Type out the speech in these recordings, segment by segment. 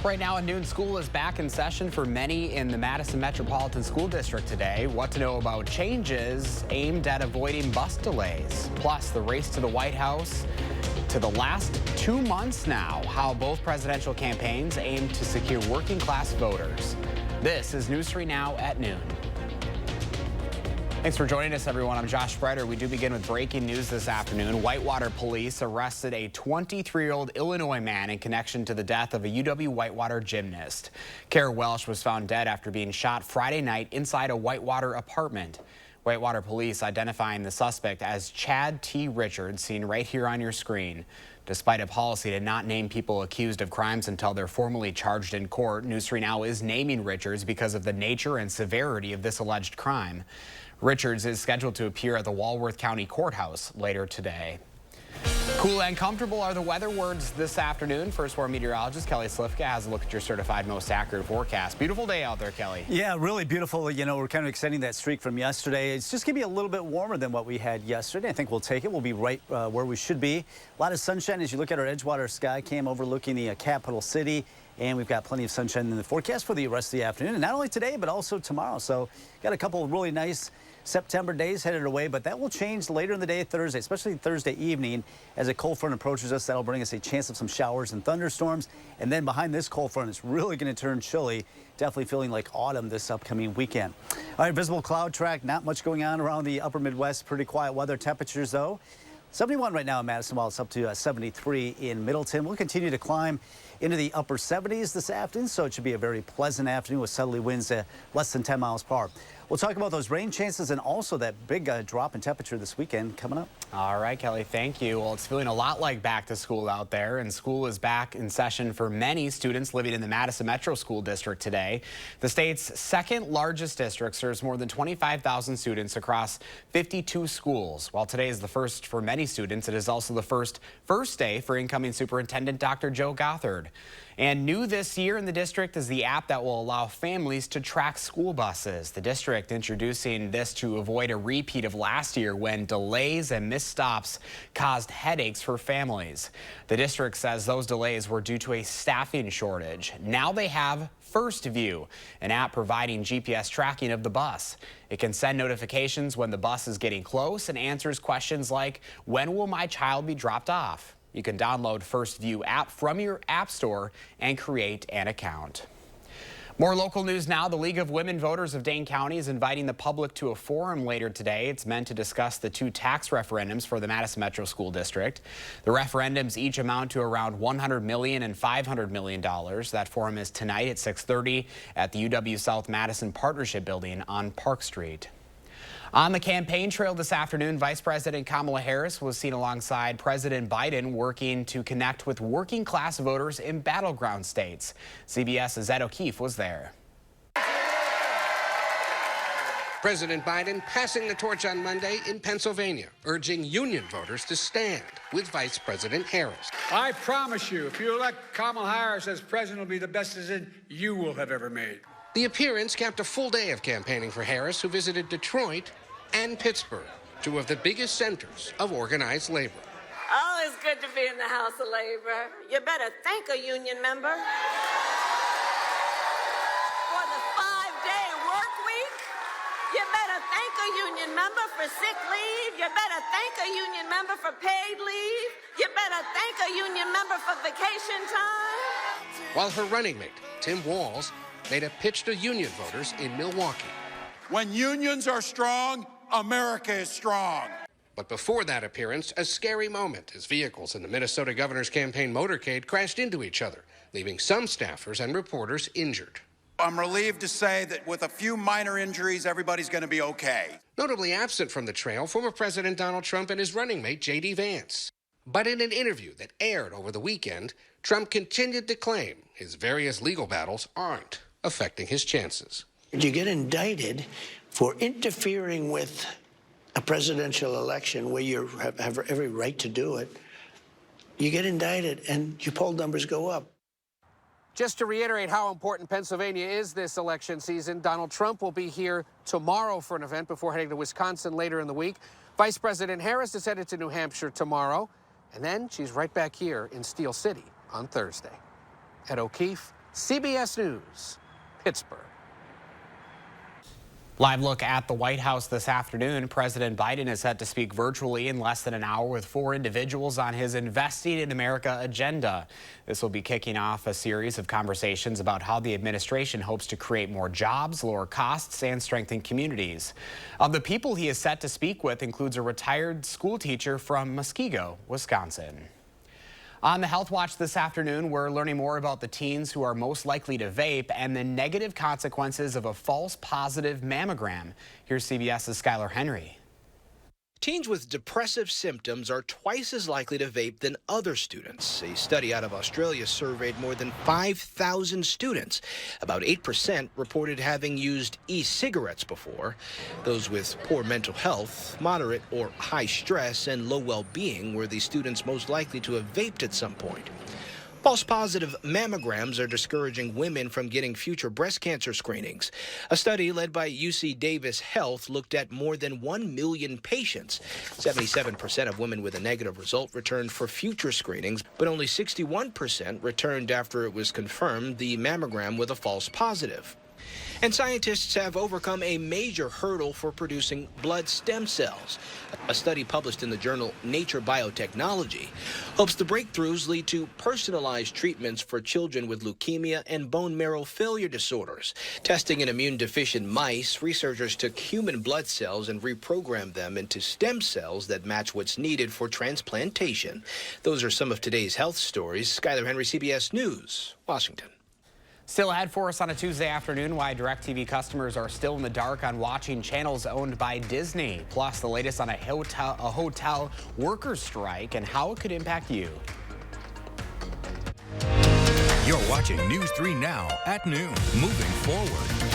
Right now at noon, school is back in session for many in the Madison Metropolitan School District today. What to know about changes aimed at avoiding bus delays. Plus, the race to the White House to the last 2 months now. How both presidential campaigns aim to secure working class voters. This is News 3 Now at noon. Thanks for joining us, everyone. I'm Josh Spreiter. We do begin with breaking news this afternoon. Whitewater police arrested a 23-year-old Illinois man in connection to the death of a UW-Whitewater gymnast. Kara Welsh was found dead after being shot Friday night inside a Whitewater apartment. Whitewater police identifying the suspect as Chad T. Richards, seen right here on your screen. Despite a policy to not name people accused of crimes until they're formally charged in court, News 3 Now is naming Richards because of the nature and severity of this alleged crime. Richards is scheduled to appear at the Walworth County Courthouse later today. Cool and comfortable are the weather words this afternoon. First Warn meteorologist Kelly Slifka has a look at your certified most accurate forecast. Beautiful day out there, Kelly. Yeah, really beautiful. You know, we're kind of extending that streak from yesterday. It's just going to be a little bit warmer than what we had yesterday. I think we'll take it. We'll be right where we should be. A lot of sunshine as you look at our Edgewater sky cam overlooking the capital city. And we've got plenty of sunshine in the forecast for the rest of the afternoon. And not only today, but also tomorrow. So got a couple of really nice September days headed away, but that will change later in the day Thursday, especially Thursday evening. As a cold front approaches us, that'll bring us a chance of some showers and thunderstorms. And then behind this cold front, it's really going to turn chilly, definitely feeling like autumn this upcoming weekend. All right, visible cloud track, not much going on around the upper Midwest. Pretty quiet weather. Temperatures, though, 71 right now in Madison, while it's up to 73 in Middleton. We'll continue to climb into the upper 70s this afternoon, so it should be a very pleasant afternoon with southerly winds at less than 10 miles per hour. We'll talk about those rain chances and also that big drop in temperature this weekend coming up. All right, Kelly, thank you. Well, it's feeling a lot like back to school out there, and school is back in session for many students living in the Madison Metro School District today. The state's second largest district serves more than 25,000 students across 52 schools. While today is the first for many students, it is also the first day for incoming Superintendent Dr. Joe Gothard. And new this year in the district is the app that will allow families to track school buses. The district introducing this to avoid a repeat of last year when delays and missed stops caused headaches for families. The district says those delays were due to a staffing shortage. Now they have First View, an app providing GPS tracking of the bus. It can send notifications when the bus is getting close and answers questions like, when will my child be dropped off? You can download First View app from your app store and create an account. More local news now. The League of Women Voters of Dane County is inviting the public to a forum later today. It's meant to discuss the two tax referendums for the Madison Metro School District. The referendums each amount to around $100 million and $500 million. That forum is tonight at 6:30 at the UW South Madison Partnership Building on Park Street. On the campaign trail this afternoon, Vice President Kamala Harris was seen alongside President Biden working to connect with working class voters in battleground states. CBS's Ed O'Keefe was there. President Biden passing the torch on Monday in Pennsylvania, urging union voters to stand with Vice President Harris. I promise you, if you elect Kamala Harris as president, it'll be the best decision you will have ever made. The appearance capped a full day of campaigning for Harris, who visited Detroit and Pittsburgh, two of the biggest centers of organized labor. Oh, it's good to be in the House of Labor. You better thank a union member for the 5-day work week. You better thank a union member for sick leave. You better thank a union member for paid leave. You better thank a union member for vacation time. While her running mate, Tim Walz, made a pitch to union voters in Milwaukee. When unions are strong, America is strong. But before that appearance, a scary moment as vehicles in the Minnesota governor's campaign motorcade crashed into each other, leaving some staffers and reporters injured. I'm relieved to say that with a few minor injuries, everybody's going to be okay. Notably absent from the trail, former President Donald Trump and his running mate, J.D. Vance. But in an interview that aired over the weekend, Trump continued to claim his various legal battles aren't affecting his chances. You get indicted for interfering with a presidential election where you have every right to do it. You get indicted and your poll numbers go up. Just to reiterate how important Pennsylvania is this election season, Donald Trump will be here tomorrow for an event before heading to Wisconsin later in the week. Vice President Harris is headed to New Hampshire tomorrow, and then she's right back here in Steel City on Thursday. Ed O'Keefe, CBS News, Pittsburgh. Live look at the White House this afternoon. President Biden is set to speak virtually in less than an hour with 4 individuals on his Investing in America agenda. This will be kicking off a series of conversations about how the administration hopes to create more jobs, lower costs, and strengthen communities. Of the people he is set to speak with includes a retired school teacher from Muskego, Wisconsin. On the Health Watch this afternoon, we're learning more about the teens who are most likely to vape and the negative consequences of a false positive mammogram. Here's CBS's Skylar Henry. Teens with depressive symptoms are twice as likely to vape than other students. A study out of Australia surveyed more than 5,000 students. About 8% reported having used e-cigarettes before. Those with poor mental health, moderate or high stress, and low well-being were the students most likely to have vaped at some point. False positive mammograms are discouraging women from getting future breast cancer screenings. A study led by UC Davis Health looked at more than 1 million patients. 77% of women with a negative result returned for future screenings, but only 61% returned after it was confirmed the mammogram with a false positive. And scientists have overcome a major hurdle for producing blood stem cells. A study published in the journal Nature Biotechnology hopes the breakthroughs lead to personalized treatments for children with leukemia and bone marrow failure disorders. Testing in immune-deficient mice, researchers took human blood cells and reprogrammed them into stem cells that match what's needed for transplantation. Those are some of today's health stories. Skylar Henry, CBS News, Washington. Still ahead for us on a Tuesday afternoon, why DirecTV customers are still in the dark on watching channels owned by Disney. Plus, the latest on a hotel workers' strike and how it could impact you. You're watching News 3 Now at noon. Moving forward.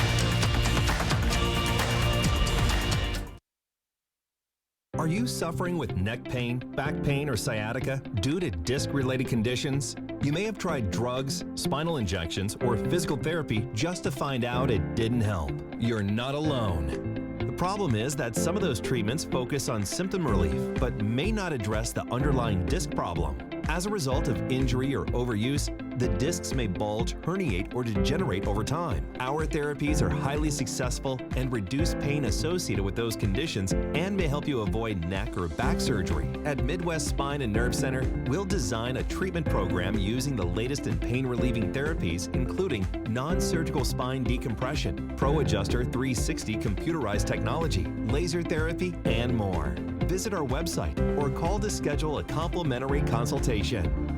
Are you suffering with neck pain, back pain, or sciatica due to disc-related conditions? You may have tried drugs, spinal injections, or physical therapy just to find out it didn't help. You're not alone. The problem is that some of those treatments focus on symptom relief, but may not address the underlying disc problem. As a result of injury or overuse, the discs may bulge, herniate, or degenerate over time. Our therapies are highly successful and reduce pain associated with those conditions and may help you avoid neck or back surgery. At Midwest Spine and Nerve Center, we'll design a treatment program using the latest in pain-relieving therapies, including non-surgical spine decompression, ProAdjuster 360 computerized technology, laser therapy, and more. Visit our website or call to schedule a complimentary consultation.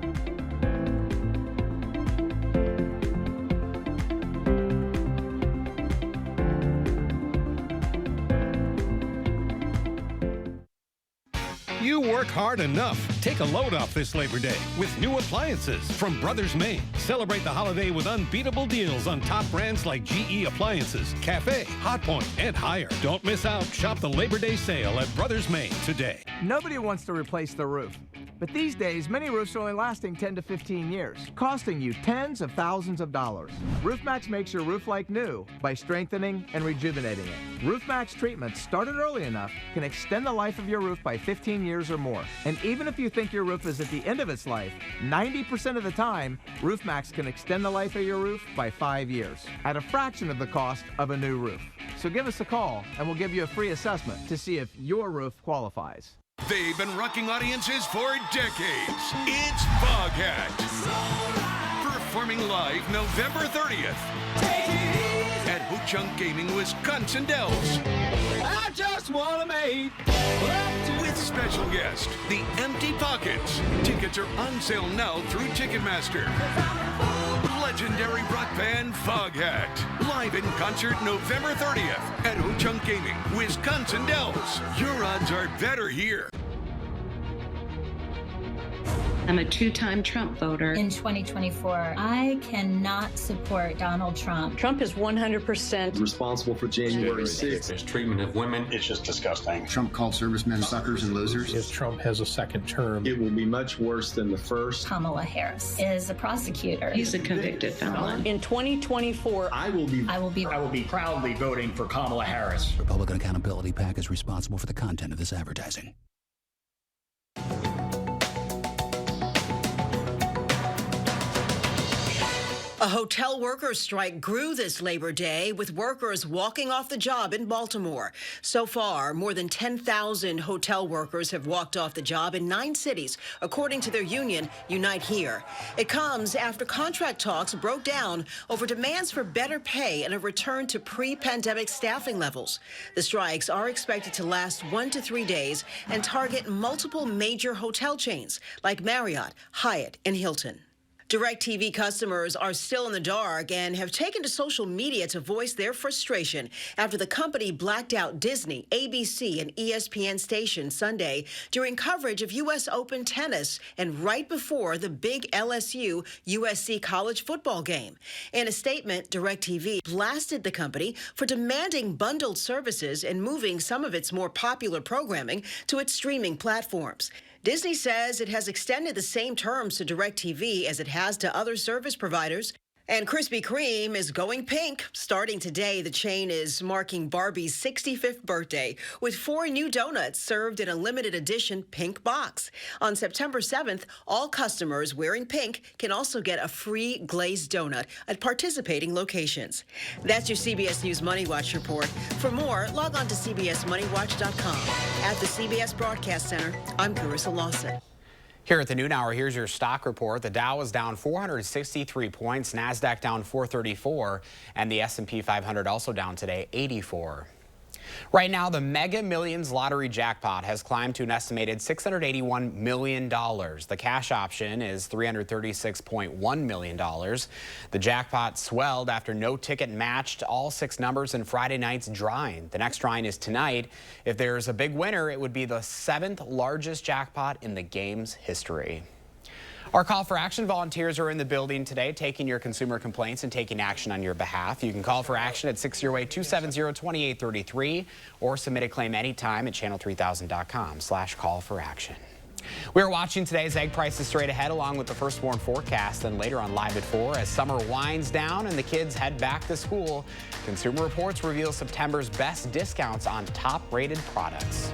You work hard enough. Take a load off this Labor Day with new appliances from Brothers Maine. Celebrate the holiday with unbeatable deals on top brands like GE Appliances, Cafe, Hotpoint, and Haier. Don't miss out. Shop the Labor Day sale at Brothers Maine today. Nobody wants to replace the roof. But these days, many roofs are only lasting 10 to 15 years, costing you tens of thousands of dollars. RoofMax makes your roof like new by strengthening and rejuvenating it. RoofMax treatments, started early enough, can extend the life of your roof by 15 years or more. And even if you think your roof is at the end of its life, 90% of the time, RoofMax can extend the life of your roof by 5 years at a fraction of the cost of a new roof. So give us a call and we'll give you a free assessment to see if your roof qualifies. They've been rocking audiences for decades. It's Foghat. Performing live November 30th at Ho-Chunk Gaming, Wisconsin Dells. I just want to make with special guest, The Empty Pockets. Tickets are on sale now through Ticketmaster. Legendary rock band Foghat. Live in concert November 30th at Ho-Chunk Gaming, Wisconsin Dells. Your odds are better here. I'm a two-time Trump voter. In 2024, I cannot support Donald Trump. Trump is 100% responsible for January 6th. His treatment of women is just disgusting. Trump called servicemen suckers and losers. If Trump has a second term, it will be much worse than the first. Kamala Harris is a prosecutor. He's a convicted felon. In 2024, I will be proudly voting for Kamala Harris. Republican Accountability PAC is responsible for the content of this advertising. A hotel workers' strike grew this Labor Day, with workers walking off the job in Baltimore. So far, more than 10,000 hotel workers have walked off the job in 9 cities, according to their union, Unite Here. It comes after contract talks broke down over demands for better pay and a return to pre-pandemic staffing levels. The strikes are expected to last 1 to 3 days and target multiple major hotel chains like Marriott, Hyatt, and Hilton. DirecTV customers are still in the dark and have taken to social media to voice their frustration after the company blacked out Disney, ABC, and ESPN stations Sunday during coverage of U.S. Open tennis and right before the big LSU-USC college football game. In a statement, DirecTV blasted the company for demanding bundled services and moving some of its more popular programming to its streaming platforms. Disney says it has extended the same terms to DirecTV as it has to other service providers. And Krispy Kreme is going pink. Starting today, the chain is marking Barbie's 65th birthday with 4 new donuts served in a limited edition pink box. On September 7th, all customers wearing pink can also get a free glazed donut at participating locations. That's your CBS News Money Watch report. For more, log on to CBSMoneyWatch.com. At the CBS Broadcast Center, I'm Carissa Lawson. Here at the noon hour, here's your stock report. The Dow is down 463 points, NASDAQ down 434, and the S&P 500 also down today, 84. Right now, the Mega Millions lottery jackpot has climbed to an estimated $681 million. The cash option is $336.1 million. The jackpot swelled after no ticket matched all 6 numbers in Friday night's drawing. The next drawing is tonight. If there's a big winner, it would be the 7th largest jackpot in the game's history. Our Call for Action volunteers are in the building today, taking your consumer complaints and taking action on your behalf. You can call for action at 608-270-2833 or submit a claim anytime at channel3000.com/call-for-action. We're watching today's egg prices straight ahead, along with the firstborn forecast, and later on Live at 4 as summer winds down and the kids head back to school. Consumer Reports reveal September's best discounts on top-rated products.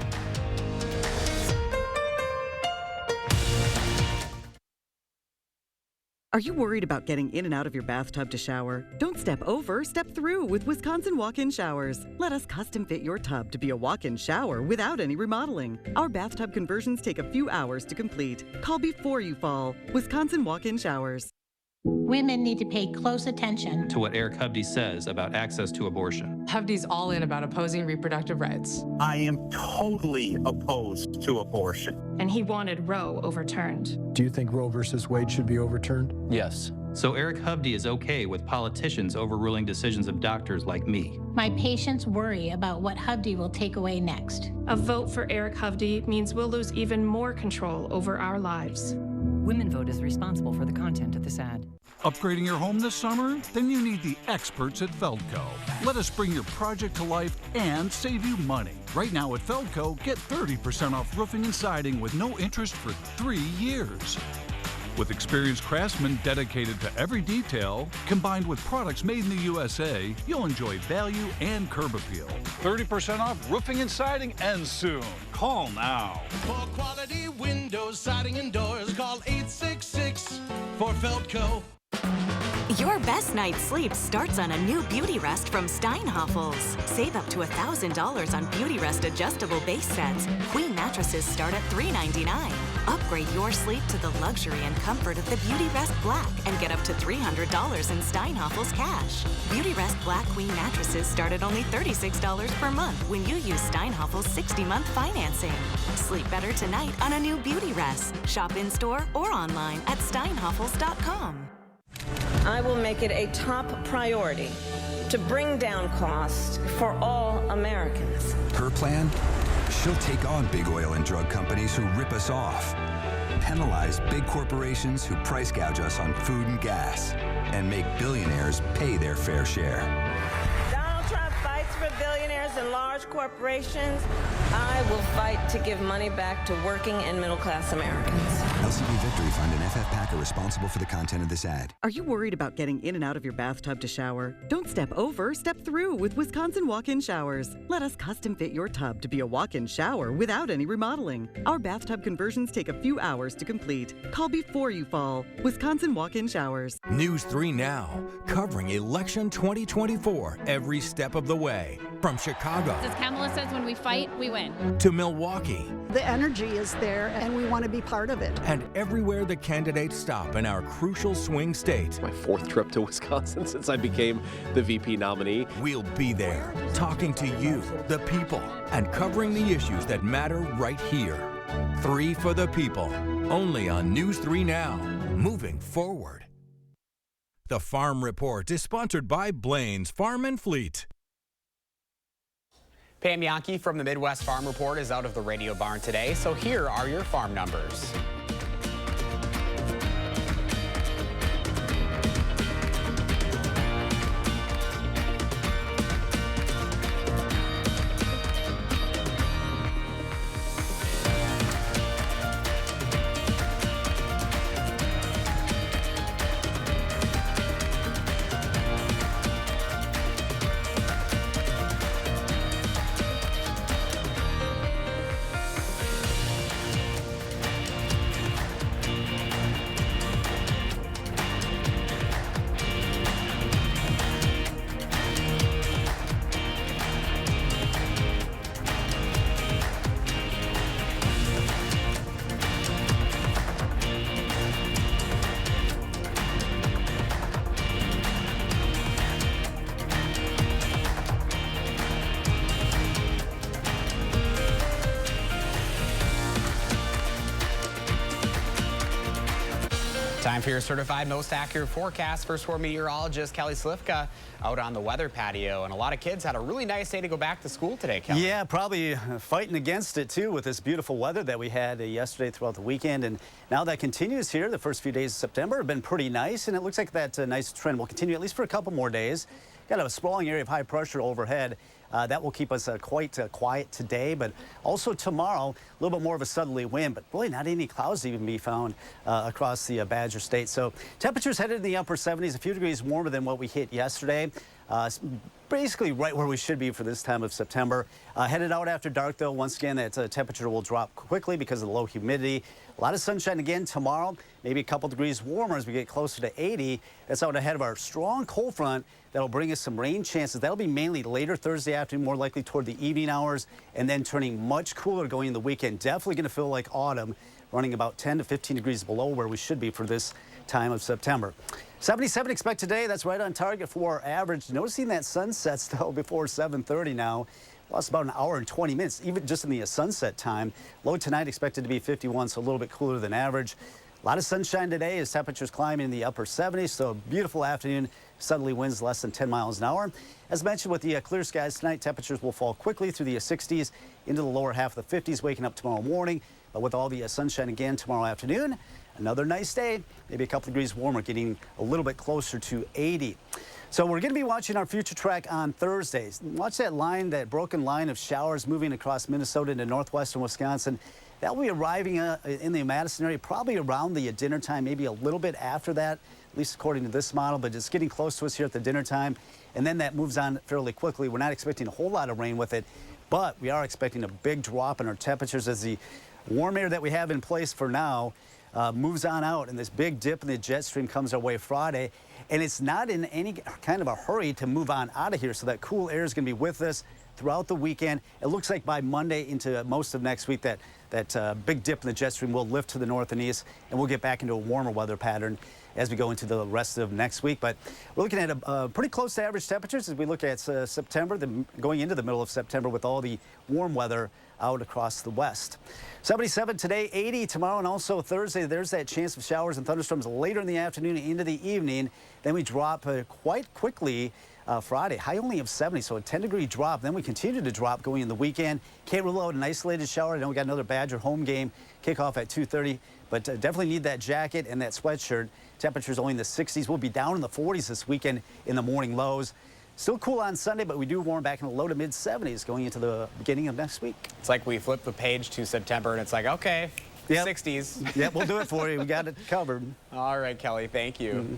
Are you worried about getting in and out of your bathtub to shower? Don't step over, step through with Wisconsin Walk-In Showers. Let us custom fit your tub to be a walk-in shower without any remodeling. Our bathtub conversions take a few hours to complete. Call before you fall. Wisconsin Walk-In Showers. Women need to pay close attention to what Eric Hovde says about access to abortion. Hovde's all in about opposing reproductive rights. I am totally opposed to abortion. And he wanted Roe overturned. Do you think Roe versus Wade should be overturned? Yes. So Eric Hovde is okay with politicians overruling decisions of doctors like me. My patients worry about what Hovde will take away next. A vote for Eric Hovde means we'll lose even more control over our lives. Women Vote is responsible for the content of this ad. Upgrading your home this summer? Then you need the experts at Feldco. Let us bring your project to life and save you money. Right now at Feldco, get 30% off roofing and siding with no interest for 3 years. With experienced craftsmen dedicated to every detail, combined with products made in the USA, you'll enjoy value and curb appeal. 30% off roofing and siding ends soon. Call now. For quality windows, siding, and doors, call 866 for Feldco. Your best night's sleep starts on a new Beauty Rest from Steinhafels. Save up to $1,000 on Beauty Rest adjustable base sets. Queen mattresses start at $399. Upgrade your sleep to the luxury and comfort of the Beauty Rest Black and get up to $300 in Steinhafels cash. Beauty Rest Black Queen mattresses start at only $36 per month when you use Steinhafels 60-month financing. Sleep better tonight on a new Beauty Rest. Shop in-store or online at steinhafels.com. I will make it a top priority to bring down costs for all Americans. Her plan? She'll take on big oil and drug companies who rip us off, penalize big corporations who price gouge us on food and gas, and make billionaires pay their fair share. Donald Trump fights for billionaires and large corporations. I will fight to give money back to working and middle-class Americans. LCB Victory Fund and FF PAC are responsible for the content of this ad. Are you worried about getting in and out of your bathtub to shower? Don't step over, step through with Wisconsin walk-in showers. Let us custom fit your tub to be a walk-in shower without any remodeling. Our bathtub conversions take a few hours to complete. Call before you fall. Wisconsin walk-in showers. News 3 Now, covering election 2024 every step of the way. From Chicago. As Kamala says, when we fight, we win. To Milwaukee. The energy is there, and we want to be part of it. And everywhere the candidates stop in our crucial swing state. My 4th trip to Wisconsin since I became the VP nominee. We'll be there, talking to you, the people, and covering the issues that matter right here. 3 for the people, only on News 3 Now, moving forward. The Farm Report is sponsored by Blaine's Farm and Fleet. Pam Yankee from the Midwest Farm Report is out of the radio barn today, so here are your farm numbers. Time for your certified most accurate forecast. First for meteorologist Kelly Slifka out on the weather patio. And a lot of kids had a really nice day to go back to school today, Kelly. Yeah, probably fighting against it, too, with this beautiful weather that we had yesterday throughout the weekend. And now that continues here. The first few days of September have been pretty nice, and it looks like that nice trend will continue at least for a couple more days. Got a sprawling area of high pressure overhead. That will keep us quite quiet today, but also tomorrow, a little bit more of a southerly wind, but really not any clouds to even be found across the Badger State. So temperatures headed in the upper 70s, a few degrees warmer than what we hit yesterday. Basically right where we should be for this time of September. Headed out after dark, though, once again, that temperature will drop quickly because of the low humidity. A lot of sunshine again tomorrow, maybe a couple degrees warmer as we get closer to 80. That's out ahead of our strong cold front that'll bring us some rain chances. That'll be mainly later Thursday afternoon, more likely toward the evening hours, and then turning much cooler going in the weekend. Definitely going to feel like autumn, running about 10 to 15 degrees below where we should be for this time of September. 77 expect today. That's right on target for our average. Noticing that sunset still before 7:30 now. Lost about an hour and 20 minutes, even just in the sunset time. Low tonight expected to be 51, so a little bit cooler than average. A lot of sunshine today as temperatures climb in the upper 70s, so a beautiful afternoon. Southerly winds less than 10 miles an hour. As mentioned, with the clear skies tonight, temperatures will fall quickly through the 60s into the lower half of the 50s, waking up tomorrow morning. But with all the sunshine again tomorrow afternoon, another nice day, maybe a couple degrees warmer, getting a little bit closer to 80. So we're going to be watching our future track on Thursdays. Watch that line, that broken line of showers moving across Minnesota into northwestern Wisconsin. That will be arriving in the Madison area probably around the dinner time, maybe a little bit after that, at least according to this model, but it's getting close to us here at the dinner time. And then that moves on fairly quickly. We're not expecting a whole lot of rain with it, but we are expecting a big drop in our temperatures as the warm air that we have in place for now moves on out, and this big dip in the jet stream comes our way Friday. And it's not in any kind of a hurry to move on out of here, so that cool air is going to be with us throughout the weekend. It looks like by Monday into most of next week that big dip in the jet stream will lift to the north and east, and we'll get back into a warmer weather pattern as we go into the rest of next week. But we're looking at pretty close to average temperatures as we look at September, going into the middle of September with all the warm weather out across the west. 77 today, 80 tomorrow, and also Thursday. There's that chance of showers and thunderstorms later in the afternoon into the evening. Then we drop quite quickly Friday, high only of 70, so a 10-degree drop. Then we continue to drop going in the weekend. Can't rule out an isolated shower. I know we got another Badger home game kickoff at 2:30, but definitely need that jacket and that sweatshirt. Temperatures only in the 60s. We'll be down in the 40s this weekend in the morning lows. Still cool on Sunday, but we do warm back in the low to mid 70s going into the beginning of next week. It's like we flip the page to September and it's like, okay, 60s. Yeah, we'll do it for you. We got it covered. All right, Kelly, thank you.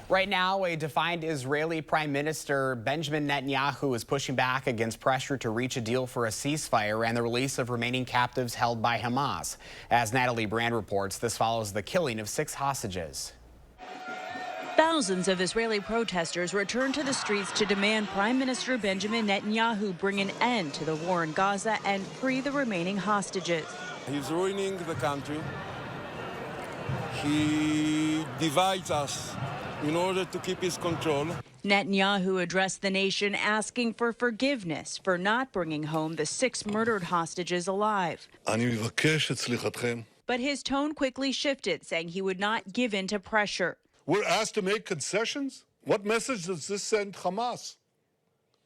Right now, a defiant Israeli Prime Minister Benjamin Netanyahu is pushing back against pressure to reach a deal for a ceasefire and the release of remaining captives held by Hamas. As Natalie Brand reports, this follows the killing of 6 hostages. Thousands of Israeli protesters returned to the streets to demand Prime Minister Benjamin Netanyahu bring an end to the war in Gaza and free the remaining hostages. He's ruining the country. He divides us in order to keep his control. Netanyahu addressed the nation asking for forgiveness for not bringing home the 6 murdered hostages alive. But his tone quickly shifted, saying he would not give in to pressure. We're asked to make concessions? What message does this send Hamas?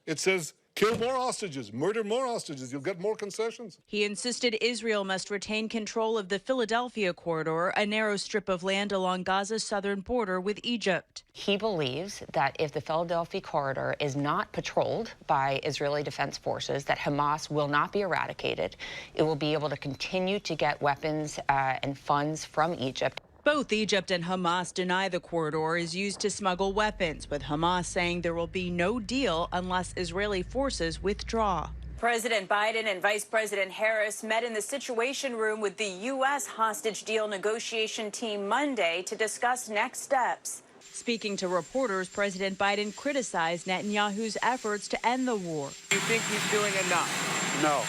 It says, kill more hostages, murder more hostages, you'll get more concessions. He insisted Israel must retain control of the Philadelphia corridor, a narrow strip of land along Gaza's southern border with Egypt. He believes that if the Philadelphia corridor is not patrolled by Israeli Defense Forces, that Hamas will not be eradicated. It will be able to continue to get weapons and funds from Egypt. Both Egypt and Hamas deny the corridor is used to smuggle weapons, with Hamas saying there will be no deal unless Israeli forces withdraw. President Biden and Vice President Harris met in the Situation Room with the U.S. hostage deal negotiation team Monday to discuss next steps. Speaking to reporters, President Biden criticized Netanyahu's efforts to end the war. You think he's doing enough? No.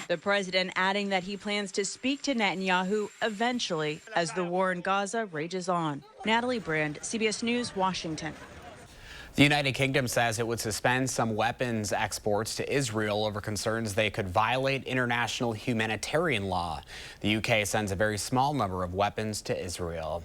The president adding that he plans to speak to Netanyahu eventually as the war in Gaza rages on. Natalie Brand, CBS News, Washington. The United Kingdom says it would suspend some weapons exports to Israel over concerns they could violate international humanitarian law. The UK sends a very small number of weapons to Israel.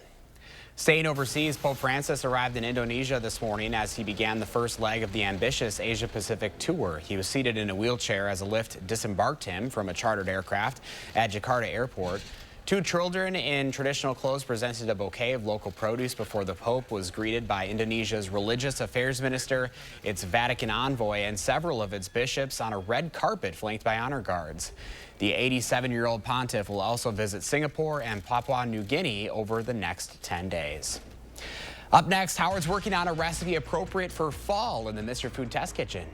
Staying overseas, Pope Francis arrived in Indonesia this morning as he began the first leg of the ambitious Asia-Pacific tour. He was seated in a wheelchair as a lift disembarked him from a chartered aircraft at Jakarta Airport. 2 children in traditional clothes presented a bouquet of local produce before the Pope was greeted by Indonesia's religious affairs minister, its Vatican envoy, and several of its bishops on a red carpet flanked by honor guards. The 87-year-old pontiff will also visit Singapore and Papua New Guinea over the next 10 days. Up next, Howard's working on a recipe appropriate for fall in the Mr. Food Test Kitchen.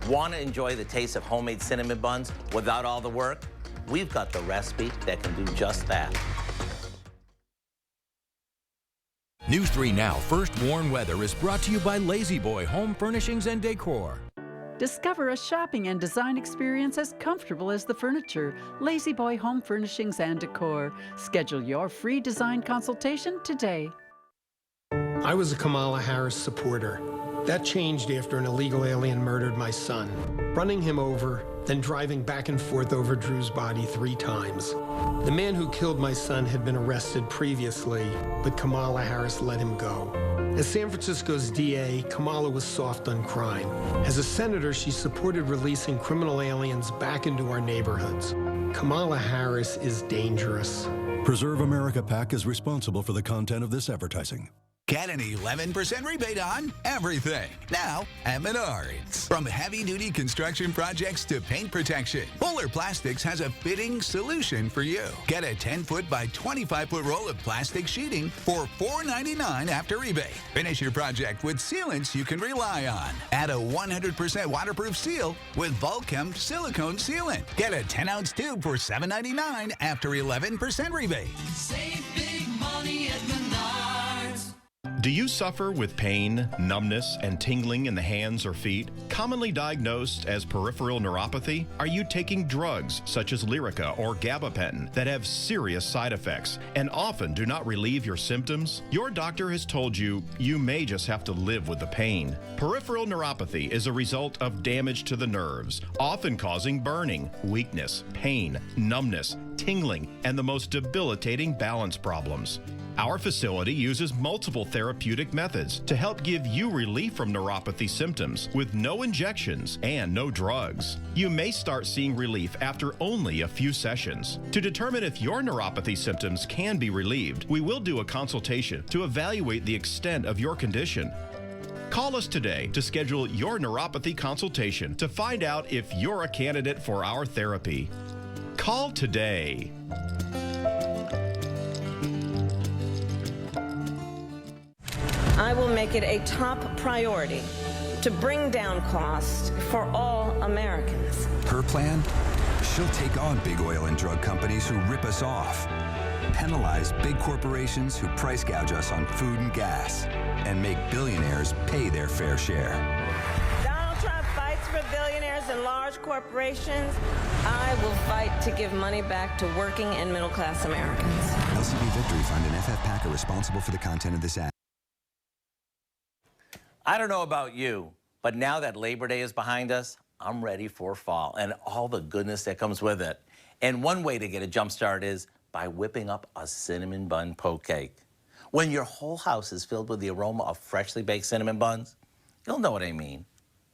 Want to enjoy the taste of homemade cinnamon buns without all the work? We've got the recipe that can do just that. News 3 Now First Warn Weather is brought to you by Lazy Boy Home Furnishings and Decor. Discover a shopping and design experience as comfortable as the furniture. Lazy Boy Home Furnishings and Decor. Schedule your free design consultation today. I was a Kamala Harris supporter. That changed after an illegal alien murdered my son, running him over, then driving back and forth over Drew's body 3 times. The man who killed my son had been arrested previously, but Kamala Harris let him go. As San Francisco's DA, Kamala was soft on crime. As a senator, she supported releasing criminal aliens back into our neighborhoods. Kamala Harris is dangerous. Preserve America PAC is responsible for the content of this advertising. Get an 11% rebate on everything now at Menards. From heavy-duty construction projects to paint protection, Polar Plastics has a fitting solution for you. Get a 10-foot by 25-foot roll of plastic sheeting for $4.99 after rebate. Finish your project with sealants you can rely on. Add a 100% waterproof seal with Vulchem silicone sealant. Get a 10-ounce tube for $7.99 after 11% rebate. Save big money at Menards. Do you suffer with pain, numbness, and tingling in the hands or feet, commonly diagnosed as peripheral neuropathy? Are you taking drugs such as Lyrica or gabapentin that have serious side effects and often do not relieve your symptoms? Your doctor has told you you may just have to live with the pain. Peripheral neuropathy is a result of damage to the nerves, often causing burning, weakness, pain, numbness, tingling, and the most debilitating balance problems. Our facility uses multiple therapeutic methods to help give you relief from neuropathy symptoms with no injections and no drugs. You may start seeing relief after only a few sessions. To determine if your neuropathy symptoms can be relieved, we will do a consultation to evaluate the extent of your condition. Call us today to schedule your neuropathy consultation to find out if you're a candidate for our therapy. Call today. I will make it a top priority to bring down costs for all Americans. Her plan? She'll take on big oil and drug companies who rip us off, penalize big corporations who price gouge us on food and gas, and make billionaires pay their fair share. Donald Trump fights for billionaires and large corporations. I will fight to give money back to working and middle-class Americans. LCB Victory Fund and FF PAC are responsible for the content of this ad. I don't know about you, but now that Labor Day is behind us, I'm ready for fall and all the goodness that comes with it. And one way to get a jump start is by whipping up a cinnamon bun poke cake. When your whole house is filled with the aroma of freshly baked cinnamon buns, you'll know what I mean.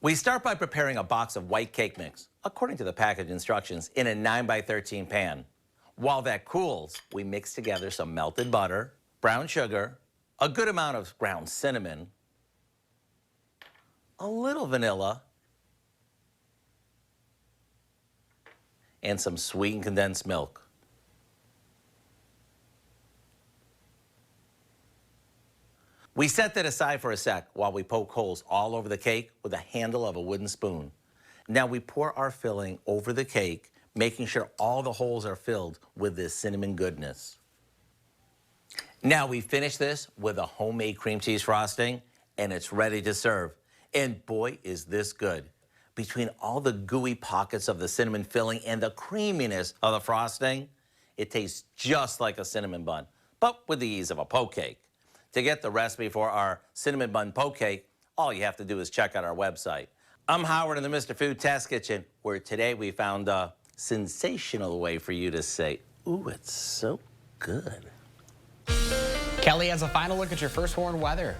We start by preparing a box of white cake mix, according to the package instructions, in a 9x13 pan. While that cools, we mix together some melted butter, brown sugar, a good amount of ground cinnamon, a little vanilla, and some sweetened condensed milk. We set that aside for a sec while we poke holes all over the cake with the handle of a wooden spoon. Now we pour our filling over the cake, making sure all the holes are filled with this cinnamon goodness. Now we finish this with a homemade cream cheese frosting, and it's ready to serve. And boy, is this good. Between all the gooey pockets of the cinnamon filling and the creaminess of the frosting, it tastes just like a cinnamon bun, but with the ease of a poke cake. To get the recipe for our cinnamon bun poke cake, all you have to do is check out our website. I'm Howard in the Mr. Food Test Kitchen, where today we found a sensational way for you to say, ooh, it's so good. Kelly has a final look at your first warned weather.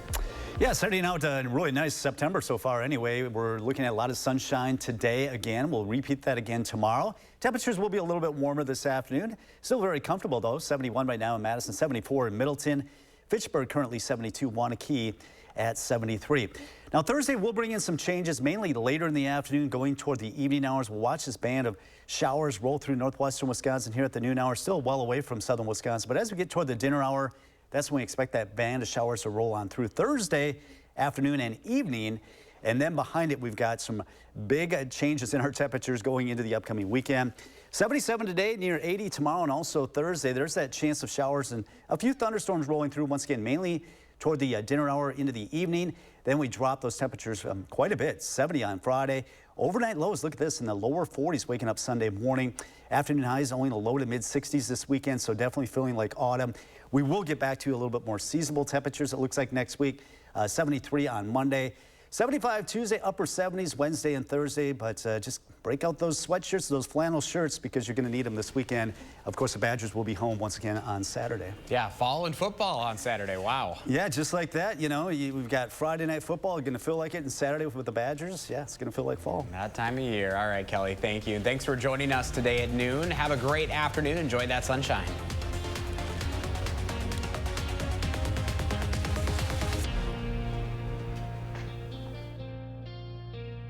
Yeah, starting out a really nice September so far anyway. We're looking at a lot of sunshine today again. We'll repeat that again tomorrow. Temperatures will be a little bit warmer this afternoon. Still very comfortable though. 71 right now in Madison, 74 in Middleton. Fitchburg currently 72, Wanakee at 73. Now Thursday we'll bring in some changes mainly later in the afternoon going toward the evening hours. We'll watch this band of showers roll through northwestern Wisconsin here at the noon hour, still well away from southern Wisconsin. But as we get toward the dinner hour, that's when we expect that band of showers to roll on through Thursday afternoon and evening. And then behind it, we've got some big changes in our temperatures going into the upcoming weekend. 77 today, near 80 tomorrow, and also Thursday. There's that chance of showers and a few thunderstorms rolling through once again, mainly toward the dinner hour into the evening. Then we drop those temperatures quite a bit. 70 on Friday. Overnight lows, look at this, in the lower 40s waking up Sunday morning. Afternoon highs only in the low to mid 60s this weekend, so definitely feeling like autumn. We will get back to a little bit more seasonable temperatures, it looks like next week. 73 on Monday. 75 Tuesday, upper 70s Wednesday and Thursday, but just break out those sweatshirts, those flannel shirts, because you're going to need them this weekend. Of course, the Badgers will be home once again on Saturday. Yeah, fall and football on Saturday. Wow. Yeah, just like that. You know, we've got Friday night football, going to feel like it, and Saturday with the Badgers. Yeah, it's going to feel like fall. That time of year. All right, Kelly, thank you. And thanks for joining us today at noon. Have a great afternoon. Enjoy that sunshine.